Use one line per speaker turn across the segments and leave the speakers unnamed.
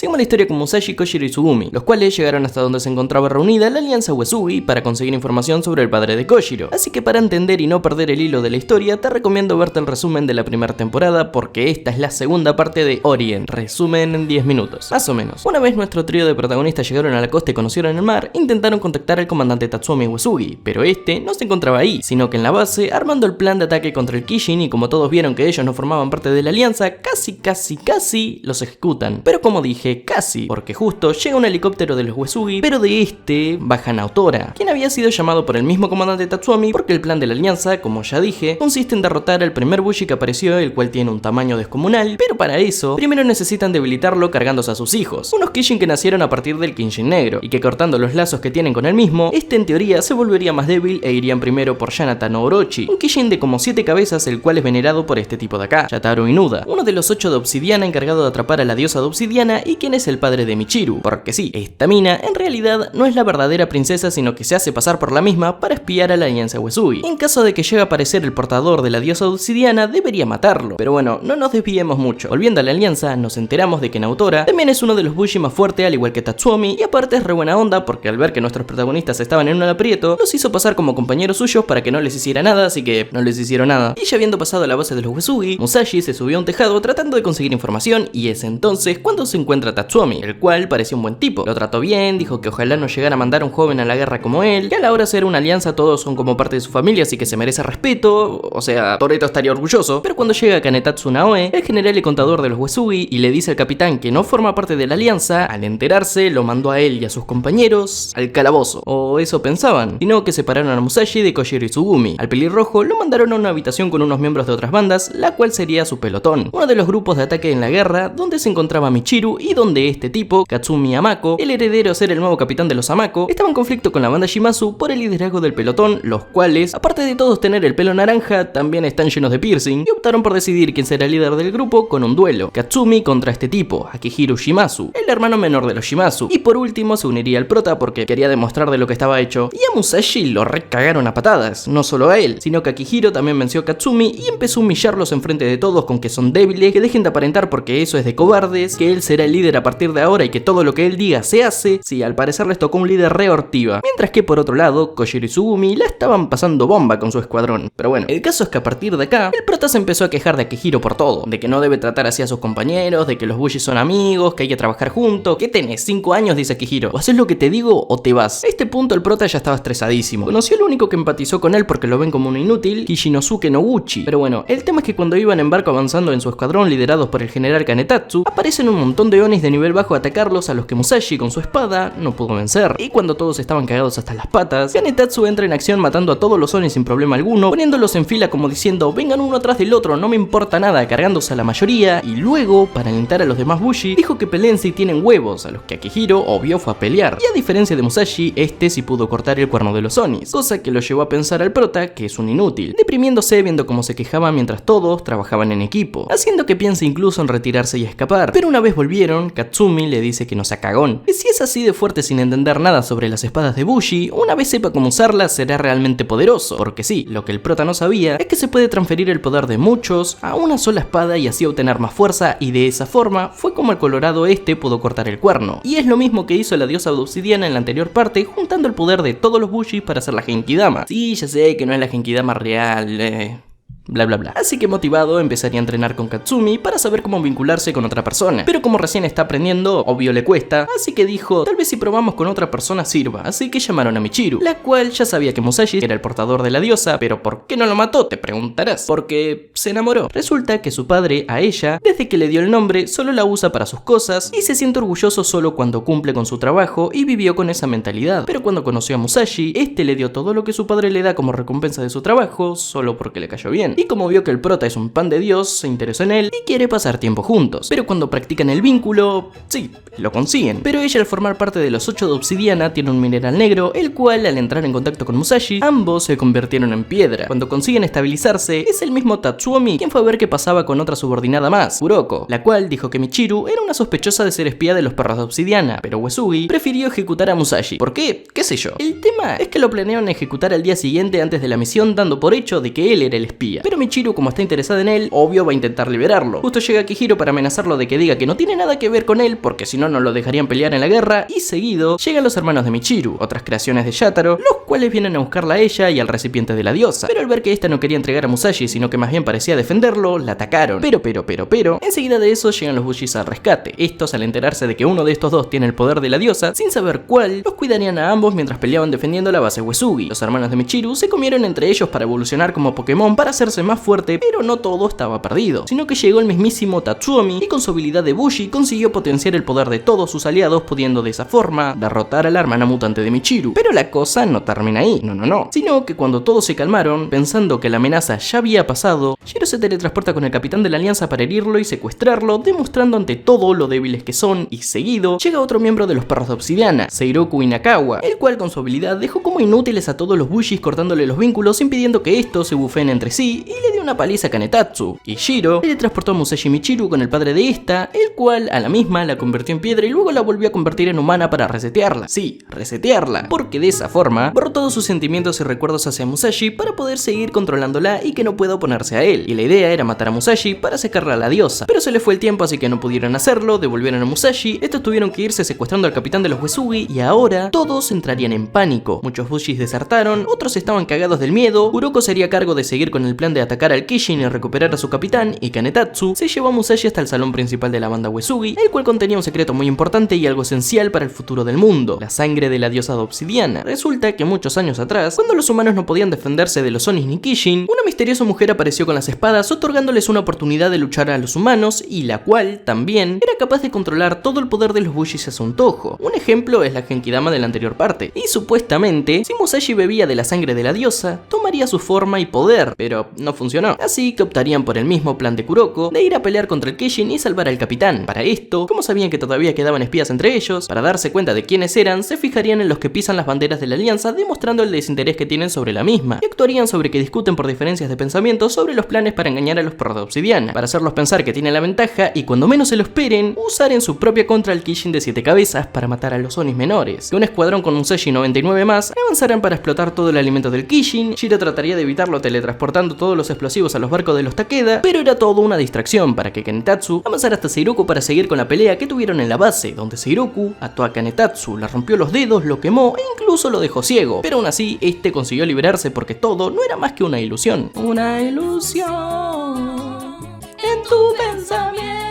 Seguimos la historia con Musashi, Kojiro y Tsugumi, los cuales llegaron hasta donde se encontraba reunida la alianza Uesugi para conseguir información sobre el padre de Kojiro. Así que para entender y no perder el hilo de la historia, te recomiendo verte el resumen de la primera temporada, porque esta es la segunda parte de Orient. Resumen en 10 minutos, más o menos. Una vez nuestro trío de protagonistas llegaron a la costa y conocieron el mar, intentaron contactar al comandante Tatsuomi Uesugi, pero este no se encontraba ahí, sino que en la base, armando el plan de ataque contra el Kishin, y como todos vieron que ellos no formaban parte de la alianza, casi los ejecutan. Pero como dije, casi, porque justo llega un helicóptero de los Uesugi, pero de este baja Naotora, quien había sido llamado por el mismo comandante Tatsuomi, porque el plan de la alianza, como ya dije, consiste en derrotar al primer Bushi que apareció, el cual tiene un tamaño descomunal, pero para eso, primero necesitan debilitarlo cargándose a sus hijos, unos Kishin que nacieron a partir del Kishin negro, y que cortando los lazos que tienen con el mismo, este en teoría se volvería más débil e irían primero por Yanata no Orochi, un Kishin de como 7 cabezas, el cual es venerado por este tipo de acá, Yataro Inuda, uno de los 8 de obsidiana encargado de atrapar a la diosa de obsidiana y quien es el padre de Michiru, porque sí, esta mina en realidad no es la verdadera princesa, sino que se hace pasar por la misma para espiar a la alianza Uesugi. En caso de que llegue a aparecer el portador de la diosa de obsidiana, debería matarlo, pero bueno, no nos desviemos mucho. Volviendo a la alianza, nos enteramos de que Naotora también es uno de los Bushi más fuerte, al igual que Tatsuomi, y aparte es re buena onda porque al ver que nuestros protagonistas estaban en un aprieto, los hizo pasar como compañeros suyos para que no les hiciera nada, así que no les hicieron nada. Y ya habiendo pasado a la base de los Uesugi, Musashi se subió a un tejado tratando de conseguir información, y es entonces cuando se encuentra Tatsuomi, el cual parecía un buen tipo. Lo trató bien, dijo que ojalá no llegara a mandar a un joven a la guerra como él, que a la hora de ser una alianza todos son como parte de su familia, así que se merece respeto, o sea, Toretto estaría orgulloso. Pero cuando llega Kanetatsu Naoe, el general y contador de los Uesugi, y le dice al capitán que no forma parte de la alianza, al enterarse lo mandó a él y a sus compañeros al calabozo, o eso pensaban, sino que separaron a Musashi de Kojiro y Tsugumi. Al pelirrojo lo mandaron a una habitación con unos miembros de otras bandas, la cual sería su pelotón, uno de los grupos de ataque en la guerra, donde se encontraba Michiru y donde este tipo, Katsumi Amako, el heredero a ser el nuevo capitán de los Amako, estaba en conflicto con la banda Shimazu por el liderazgo del pelotón, los cuales, aparte de todos tener el pelo naranja, también están llenos de piercing, y optaron por decidir quién será el líder del grupo con un duelo, Katsumi contra este tipo, Akihiro Shimazu, el hermano menor de los Shimazu, y por último se uniría al prota porque quería demostrar de lo que estaba hecho, y a Musashi lo recagaron a patadas, no solo a él, sino que Akihiro también venció a Katsumi y empezó a humillarlos enfrente de todos con que son débiles, que dejen de aparentar porque eso es de cobardes, que él será el líder a partir de ahora y que todo lo que él diga se hace. Sí, al parecer les tocó un líder re hortiva, mientras que por otro lado, Kojiro y Tsugumi la estaban pasando bomba con su escuadrón. Pero bueno, el caso es que a partir de acá, el prota se empezó a quejar de Akihiro por todo, de que no debe tratar así a sus compañeros, de que los Bushi son amigos, que hay que trabajar juntos. ¿Qué tenés? 5 años, dice Akihiro. O haces lo que te digo o te vas. A este punto el prota ya estaba estresadísimo. Conoció al único que empatizó con él porque lo ven como un inútil, Kishinosuke Noguchi. Pero bueno, el tema es que cuando iban en barco avanzando en su escuadrón liderados por el general Kanetatsu, aparecen un montón de Onis de nivel bajo a atacarlos, a los que Musashi con su espada no pudo vencer. Y cuando todos estaban cagados hasta las patas, Kanetatsu entra en acción matando a todos los Onis sin problema alguno, poniéndolos en fila como diciendo vengan uno atrás del otro, no me importa nada, cargándose a la mayoría. Y luego, para alentar a los demás Bushi, dijo que peleen si tienen huevos, a los que Akihiro obvio fue a pelear. Y a diferencia de Musashi, este sí pudo cortar el cuerno de los Onis, cosa que lo llevó a pensar al prota que es un inútil, deprimiéndose viendo cómo se quejaba mientras todos trabajaban en equipo, haciendo que piense incluso en retirarse y escapar. Pero una vez volvieron, Katsumi le dice que no sea cagón, que si es así de fuerte sin entender nada sobre las espadas de Bushi, una vez sepa cómo usarlas será realmente poderoso, porque sí, lo que el prota no sabía es que se puede transferir el poder de muchos a una sola espada y así obtener más fuerza, y de esa forma fue como el colorado este pudo cortar el cuerno. Y es lo mismo que hizo la diosa de obsidiana en la anterior parte, juntando el poder de todos los Bushi para hacer la Genkidama. Sí, ya sé que no es la Genkidama real, bla bla bla. Así que motivado empezaría a entrenar con Katsumi para saber cómo vincularse con otra persona, pero como recién está aprendiendo, obvio le cuesta, así que dijo, tal vez si probamos con otra persona sirva, así que llamaron a Michiru, la cual ya sabía que Musashi era el portador de la diosa, pero ¿por qué no lo mató? Te preguntarás. Porque se enamoró. Resulta que su padre, a ella, desde que le dio el nombre, solo la usa para sus cosas y se siente orgulloso solo cuando cumple con su trabajo, y vivió con esa mentalidad. Pero cuando conoció a Musashi, este le dio todo lo que su padre le da como recompensa de su trabajo, solo porque le cayó bien. Y como vio que el prota es un pan de Dios, se interesó en él y quiere pasar tiempo juntos. Pero cuando practican el vínculo, sí, lo consiguen. Pero ella, al formar parte de los 8 de obsidiana, tiene un mineral negro, el cual al entrar en contacto con Musashi, ambos se convirtieron en piedra. Cuando consiguen estabilizarse, es el mismo Tatsuomi quien fue a ver qué pasaba con otra subordinada más, Kuroko, la cual dijo que Michiru era una sospechosa de ser espía de los perros de obsidiana, pero Uesugi prefirió ejecutar a Musashi. ¿Por qué? ¿Qué sé yo? El tema es que lo planearon ejecutar al día siguiente antes de la misión, dando por hecho de que él era el espía. familia. Pero Michiru, como está interesada en él, obvio va a intentar liberarlo. Justo llega Akihiro para amenazarlo de que diga que no tiene nada que ver con él, porque si no, no lo dejarían pelear en la guerra, y seguido llegan los hermanos de Michiru, otras creaciones de Yataro, los cuales vienen a buscarla a ella y al recipiente de la diosa. Pero al ver que esta no quería entregar a Musashi, sino que más bien parecía defenderlo, la atacaron. Pero, enseguida de eso llegan los Bushis al rescate. Estos, al enterarse de que uno de estos dos tiene el poder de la diosa, sin saber cuál, los cuidarían a ambos mientras peleaban defendiendo la base Uesugi. Los hermanos de Michiru se comieron entre ellos para evolucionar como Pokémon para hacerse más fuerte, pero no todo estaba perdido, sino que llegó el mismísimo Tatsuomi y con su habilidad de Bushi consiguió potenciar el poder de todos sus aliados, pudiendo de esa forma derrotar a la hermana mutante de Michiru. Pero la cosa no termina ahí, no, sino que cuando todos se calmaron, pensando que la amenaza ya había pasado, Shiro se teletransporta con el capitán de la alianza para herirlo y secuestrarlo, demostrando ante todo lo débiles que son, y seguido llega otro miembro de los perros de obsidiana, Seiroku Inakawa, el cual con su habilidad dejó como inútiles a todos los Bushis, cortándole los vínculos, impidiendo que estos se bufeen entre sí, y le dio una paliza a Kanetatsu. Y Shiro teletransportó a Musashi Michiru con el padre de esta, el cual a la misma la convirtió en piedra y luego la volvió a convertir en humana para resetearla. Sí, resetearla, porque de esa forma borró todos sus sentimientos y recuerdos hacia Musashi para poder seguir controlándola y que no pueda oponerse a él. Y la idea era matar a Musashi para sacarla a la diosa, pero se le fue el tiempo, así que no pudieron hacerlo, devolvieron a Musashi, estos tuvieron que irse secuestrando al capitán de los Uesugi y ahora todos entrarían en pánico. Muchos Bushis desertaron, otros estaban cagados del miedo, Kuroko sería cargo de seguir con el plan de atacar al Kishin y recuperar a su capitán, y Kanetatsu se llevó a Musashi hasta el salón principal de la banda Uesugi, el cual contenía un secreto muy importante y algo esencial para el futuro del mundo, la sangre de la diosa de obsidiana. Resulta que muchos años atrás, cuando los humanos no podían defenderse de los Onis ni Kishin, una misteriosa mujer apareció con las espadas otorgándoles una oportunidad de luchar a los humanos y la cual también era capaz de controlar todo el poder de los Bushis a su antojo. Un ejemplo es la Genkidama de la anterior parte, y supuestamente si Musashi bebía de la sangre de la diosa, tomaría su forma y poder, pero no funcionó, así que optarían por el mismo plan de Kuroko de ir a pelear contra el Kishin y salvar al capitán. Para esto, como sabían que todavía quedaban espías entre ellos, para darse cuenta de quiénes eran, se fijarían en los que pisan las banderas de la alianza, demostrando el desinterés que tienen sobre la misma, y actuarían sobre que discuten por diferencias de pensamiento sobre los planes para engañar a los perros de obsidiana, para hacerlos pensar que tienen la ventaja y cuando menos se lo esperen, usar en su propia contra el Kishin de 7 cabezas para matar a los Onis menores. Que un escuadrón con Musashi 99 más avanzarán para explotar todo el alimento del Kishin. Shiro trataría de evitarlo teletransportando todos los explosivos a los barcos de los Takeda, pero era todo una distracción para que Kanetatsu avanzara hasta Seiroku para seguir con la pelea que tuvieron en la base, donde Seiroku ató a Kanetatsu, le rompió los dedos, lo quemó e incluso lo dejó ciego, pero aún así este consiguió liberarse porque todo no era más que una ilusión. Una ilusión en tu pensamiento.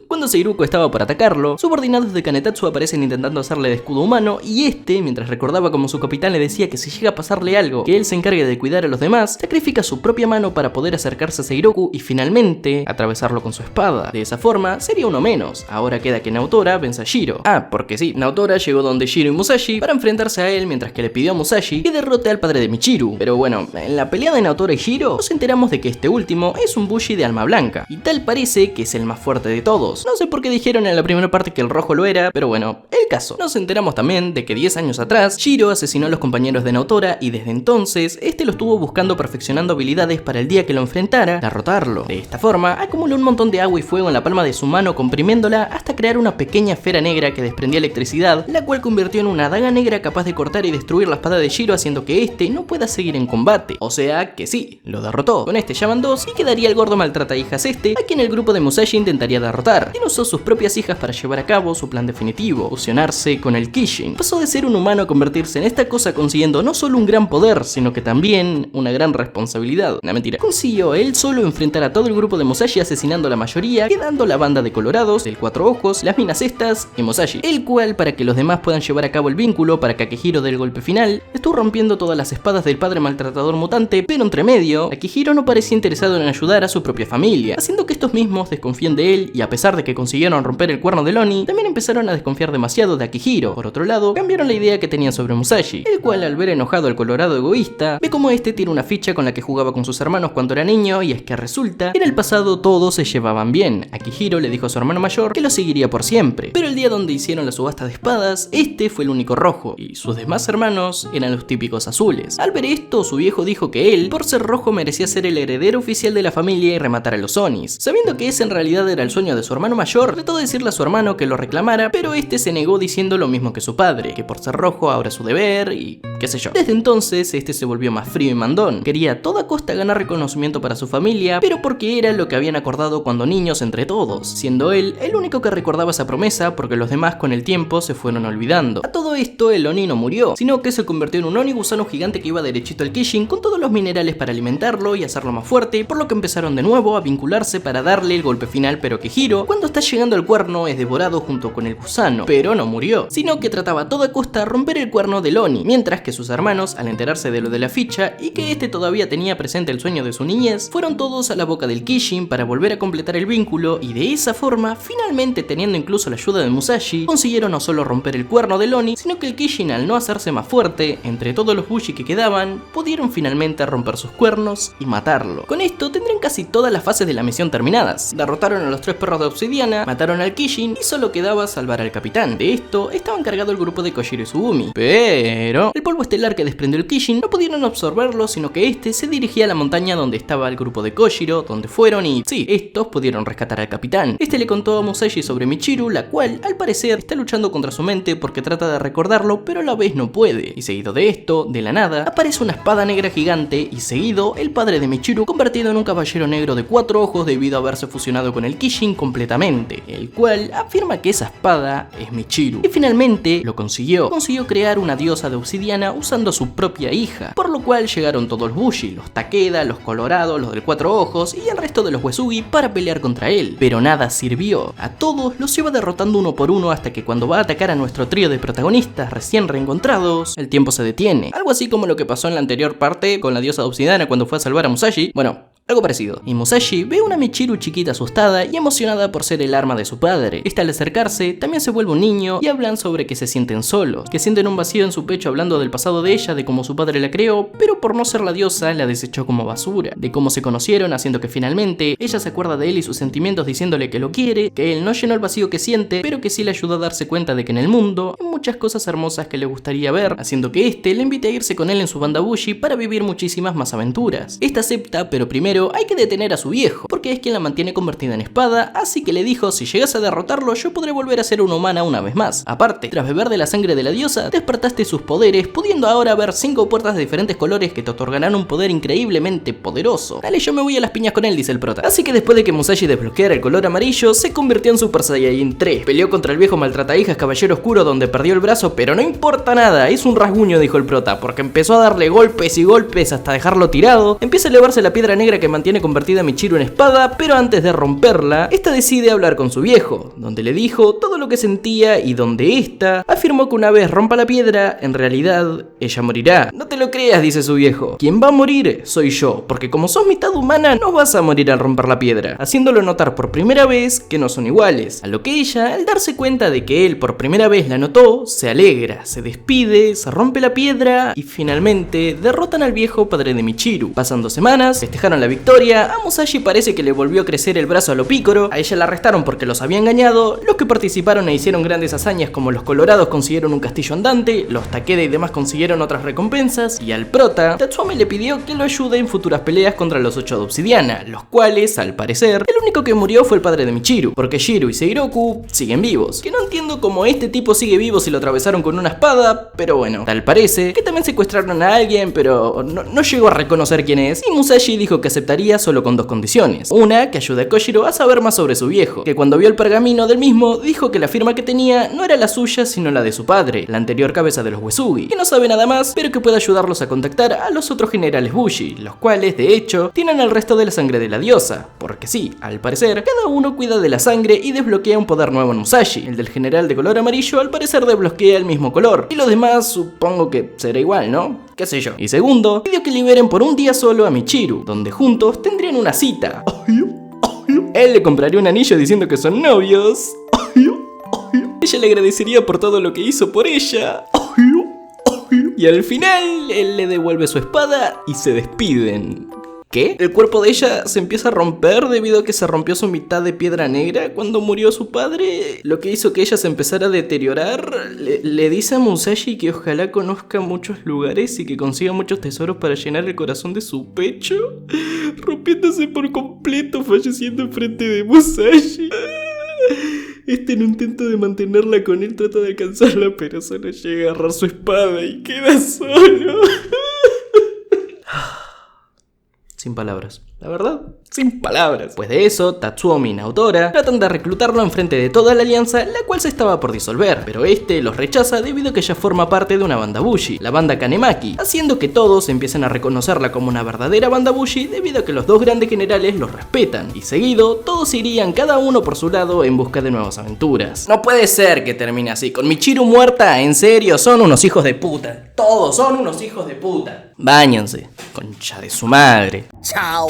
Cuando Seiroku estaba por atacarlo, subordinados de Kanetatsu aparecen intentando hacerle de escudo humano y este, mientras recordaba como su capitán le decía que si llega a pasarle algo, que él se encargue de cuidar a los demás, sacrifica su propia mano para poder acercarse a Seiroku y finalmente atravesarlo con su espada. De esa forma, sería uno menos. Ahora queda que Naotora vence a Shiro. Porque sí, Naotora llegó donde Shiro y Musashi para enfrentarse a él mientras que le pidió a Musashi que derrote al padre de Michiru. Pero bueno, en la pelea de Naotora y Shiro nos enteramos de que este último es un Bushi de alma blanca y tal parece que es el más fuerte de todos. No sé por qué dijeron en la primera parte que el rojo lo era, pero bueno, el caso. Nos enteramos también de que 10 años atrás, Shiro asesinó a los compañeros de Naotora y desde entonces, este lo estuvo buscando perfeccionando habilidades para el día que lo enfrentara, derrotarlo. De esta forma, acumuló un montón de agua y fuego en la palma de su mano comprimiéndola hasta crear una pequeña esfera negra que desprendía electricidad, la cual convirtió en una daga negra capaz de cortar y destruir la espada de Shiro haciendo que este no pueda seguir en combate. O sea que sí, lo derrotó. Con este ya van 2 y quedaría el gordo maltrata hijas a quien el grupo de Musashi intentaría derrotar. Quien usó sus propias hijas para llevar a cabo su plan definitivo, fusionarse con el Kishin. Pasó de ser un humano a convertirse en esta cosa consiguiendo no solo un gran poder, sino que también una gran responsabilidad. No, mentira. Consiguió él solo enfrentar a todo el grupo de Musashi asesinando a la mayoría, quedando la banda de colorados, el Cuatro Ojos, las minas estas y Musashi. El cual, para que los demás puedan llevar a cabo el vínculo para que Akihiro dé el golpe final, estuvo rompiendo todas las espadas del padre maltratador mutante, pero entre medio, Akihiro no parecía interesado en ayudar a su propia familia, haciendo que estos mismos desconfíen de él y a pesar de que consiguieron romper el cuerno del Oni, también empezaron a desconfiar demasiado de Akihiro. Por otro lado, cambiaron la idea que tenían sobre Musashi, el cual al ver enojado al colorado egoísta, ve como este tiene una ficha con la que jugaba con sus hermanos cuando era niño y es que resulta que en el pasado todos se llevaban bien. Akihiro le dijo a su hermano mayor que lo seguiría por siempre, pero el día donde hicieron la subasta de espadas, este fue el único rojo y sus demás hermanos eran los típicos azules. Al ver esto, su viejo dijo que él, por ser rojo, merecía ser el heredero oficial de la familia y rematar a los Onis. Sabiendo que ese en realidad era el sueño de su hermano mayor, trató de decirle a su hermano que lo reclamara, pero este se negó diciendo lo mismo que su padre, que por ser rojo ahora es su deber y que qué sé yo. Desde entonces, este se volvió más frío y mandón. Quería a toda costa ganar reconocimiento para su familia, pero porque era lo que habían acordado cuando niños entre todos, siendo él el único que recordaba esa promesa porque los demás con el tiempo se fueron olvidando. A todo esto, el Oni no murió, sino que se convirtió en un Oni gusano gigante que iba derechito al Kishin con todos los minerales para alimentarlo y hacerlo más fuerte, por lo que empezaron de nuevo a vincularse para darle el golpe final, pero que Hiro, cuando está llegando al cuerno, es devorado junto con el gusano, pero no murió, sino que trataba a toda costa romper el cuerno del Oni, mientras que sus hermanos, al enterarse de lo de la ficha y que este todavía tenía presente el sueño de su niñez, fueron todos a la boca del Kishin para volver a completar el vínculo y de esa forma, finalmente teniendo incluso la ayuda de Musashi, consiguieron no solo romper el cuerno del Oni, sino que el Kishin, al no hacerse más fuerte, entre todos los Bushi que quedaban, pudieron finalmente romper sus cuernos y matarlo. Con esto tendrían casi todas las fases de la misión terminadas. Derrotaron a los 3 perros de obsidiana, mataron al Kishin y solo quedaba salvar al capitán. De esto estaba encargado el grupo de Kojiro y Tsugumi. Pero el polvo estelar que desprendió el Kishin no pudieron absorberlo, sino que este se dirigía a la montaña donde estaba el grupo de Kojiro, donde fueron y sí, estos pudieron rescatar al capitán. Este le contó a Musashi sobre Michiru, la cual al parecer está luchando contra su mente porque trata de recordarlo, pero a la vez no puede. Y seguido de esto, de la nada, aparece una espada negra gigante y seguido el padre de Michiru convertido en un caballero negro de 4 ojos debido a haberse fusionado con el Kishin completamente, el cual afirma que esa espada es Michiru. Y finalmente lo consiguió. Consiguió crear una diosa de obsidiana usando a su propia hija, por lo cual llegaron todos los Bushi, los Takeda, los Colorado, los del 4 ojos y el resto de los Uesugi para pelear contra él, pero nada sirvió. A todos los lleva derrotando uno por uno hasta que cuando va a atacar a nuestro trío de protagonistas recién reencontrados, el tiempo se detiene. Algo así como lo que pasó en la anterior parte con la diosa de obsidiana cuando fue a salvar a Musashi. Bueno, algo parecido. Y Musashi ve una Michiru chiquita asustada y emocionada por ser el arma de su padre. Esta al acercarse también se vuelve un niño y hablan sobre que se sienten solos, que sienten un vacío en su pecho hablando del pasado de ella, de cómo su padre la creó, pero por no ser la diosa la desechó como basura, de cómo se conocieron haciendo que finalmente ella se acuerda de él y sus sentimientos diciéndole que lo quiere, que él no llenó el vacío que siente, pero que sí le ayudó a darse cuenta de que en el mundo hay muchas cosas hermosas que le gustaría ver, haciendo que este le invite a irse con él en su banda Bushi para vivir muchísimas más aventuras. Esta acepta, pero primero hay que detener a su viejo, porque es quien la mantiene convertida en espada, así que le dijo: si llegas a derrotarlo yo podré volver a ser una humana una vez más. Aparte, tras beber de la sangre de la diosa, despertaste sus poderes, pudiendo ahora ver 5 puertas de diferentes colores que te otorgarán un poder increíblemente poderoso. Dale, yo me voy a las piñas con él, dice el prota. Así que después de que Musashi desbloqueara el color amarillo, se convirtió en Super Saiyajin 3. Peleó contra el viejo maltratahijas Caballero Oscuro, donde perdió el brazo, pero no importa nada, es un rasguño, dijo el prota, porque empezó a darle golpes y golpes hasta dejarlo tirado. Empieza a elevarse la piedra negra que mantiene convertida a Michiru en espada, pero antes de romperla, esta decide hablar con su viejo, donde le dijo todo lo que sentía y donde esta afirmó que una vez rompa la piedra, en realidad ella morirá. No te lo creas, dice su viejo, quien va a morir soy yo, porque como sos mitad humana no vas a morir al romper la piedra, haciéndolo notar por primera vez que no son iguales, a lo que ella, al darse cuenta de que él por primera vez la notó, se alegra, se despide, se rompe la piedra y finalmente derrotan al viejo padre de Michiru. Pasando semanas, festejaron la victoria, a Musashi parece que le volvió a crecer el brazo a lo Picoro, a ella la arrestaron porque los había engañado, los que participaron e hicieron grandes hazañas como los Colorados consiguieron un castillo andante, los Takeda y demás consiguieron otras recompensas, y al prota, Tatsuame le pidió que lo ayude en futuras peleas contra los 8 de obsidiana, los cuales, al parecer, el único que murió fue el padre de Michiru, porque Shiro y Seiroku siguen vivos, que no entiendo cómo este tipo sigue vivo si lo atravesaron con una espada, pero bueno, tal parece que también secuestraron a alguien, pero no llegó a reconocer quién es, y Musashi dijo que aceptaría solo con 2 condiciones. Una, que ayude a Kojiro a saber más sobre su viejo, que cuando vio el pergamino del mismo, dijo que la firma que tenía no era la suya, sino la de su padre, la anterior cabeza de los Uesugi, que no sabe nada más, pero que puede ayudarlos a contactar a los otros generales Bushi, los cuales, de hecho, tienen el resto de la sangre de la diosa, porque sí, al parecer, cada uno cuida de la sangre y desbloquea un poder nuevo en Musashi. El del general de color amarillo, al parecer, desbloquea el mismo color, y los demás supongo que será igual, ¿no? Qué sé yo. Y segundo, pidió que liberen por un día solo a Michiru, donde juntos tendrían una cita. Él le compraría un anillo diciendo que son novios. Ella le agradecería por todo lo que hizo por ella. Y al final, él le devuelve su espada y se despiden. ¿Qué? El cuerpo de ella se empieza a romper debido a que se rompió su mitad de piedra negra cuando murió su padre, lo que hizo que ella se empezara a deteriorar. Le dice a Musashi que ojalá conozca muchos lugares y que consiga muchos tesoros para llenar el corazón de su pecho, rompiéndose por completo, falleciendo enfrente de Musashi. En un intento de mantenerla con él trata de alcanzarla, pero solo llega a agarrar su espada y queda solo. Sin palabras. La verdad, sin palabras. Pues de eso, Tatsuomi y Naotora tratan de reclutarlo enfrente de toda la alianza, la cual se estaba por disolver, pero este los rechaza debido a que ya forma parte de una banda Bushi, la banda Kanemaki, haciendo que todos empiecen a reconocerla como una verdadera banda Bushi debido a que los dos grandes generales los respetan, y seguido, todos irían cada uno por su lado en busca de nuevas aventuras. No puede ser que termine así, con Michiru muerta, en serio, son unos hijos de puta. Todos son unos hijos de puta. Báñense, concha de su madre.
Chao.